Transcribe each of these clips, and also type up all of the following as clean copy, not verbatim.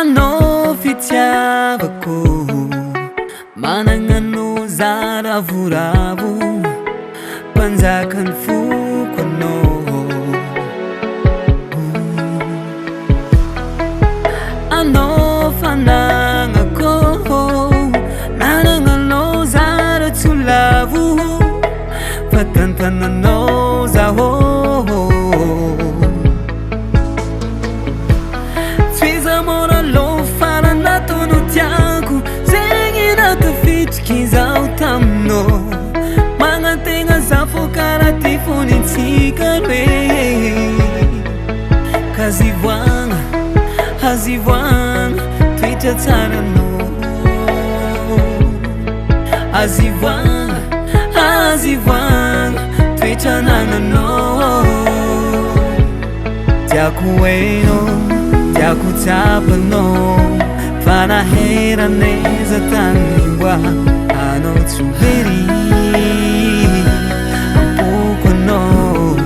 Anao fitiavako managno zaravoravo mpanjakany foko anao. Anao fanagnako nanananao zaratsiolavo fatantananao zaho. Kizao tamno mangatenga zafokara tifonitsika re kazivoagna azivoagna toetra tsara no azivoagna azivoagna toetra nananao. Tiako hainao tiako tsapanao fa naheraneza tanimba anao tsy ho very ampoko anao.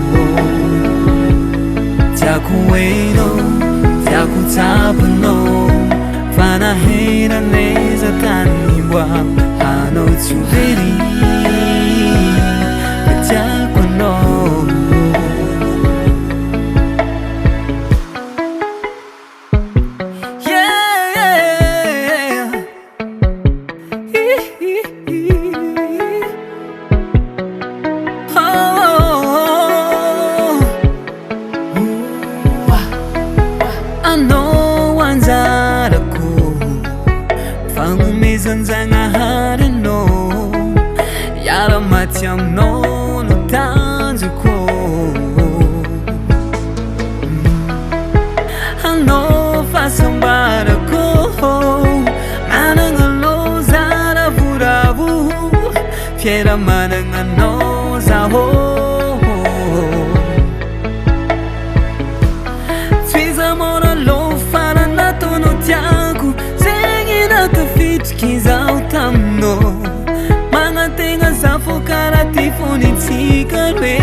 Tiako hainao tiako tsapanao fa naheraneza tanimba anao tsy ho very fa tiako anao. Anao anjarako fagnomezanzagnahary anao iara-maty aminao no tanjoko. Anao fahasambarako managnanao zaravoravo fiera managnanao zaho. Kizao tamno mangatenga zafokara tifonitsika re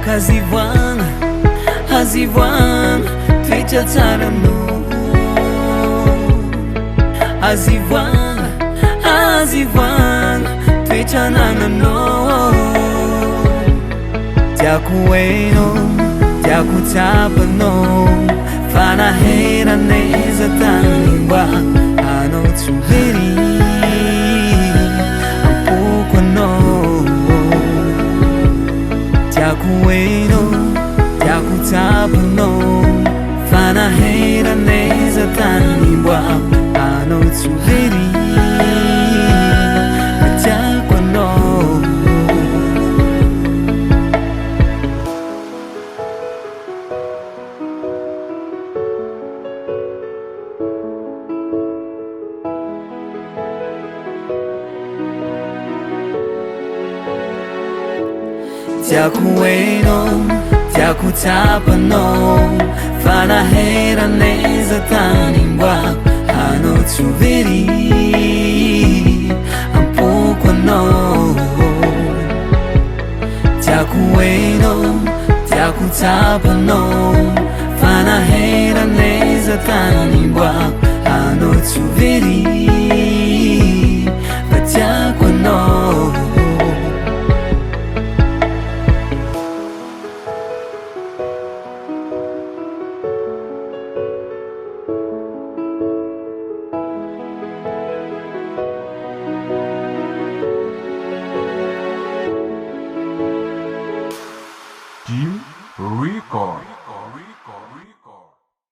kazivoagna azivoagna toetra tsara no azivoagna azivoagna toetra nananao. Tiako hainao tiako tsapanao fa naheraneza tanimba anao tsy ho very ampoko anao. Tiako hainao tiako tsapanao fa naheraneza tanimba anao tsy ho very fa tiako anao. Tiako hainao tiako tsapanao fa naheraneza tanimba anao tsy ho very ampoko anao. Tiako hainao tiako tsapanao fa naheraneza tanimba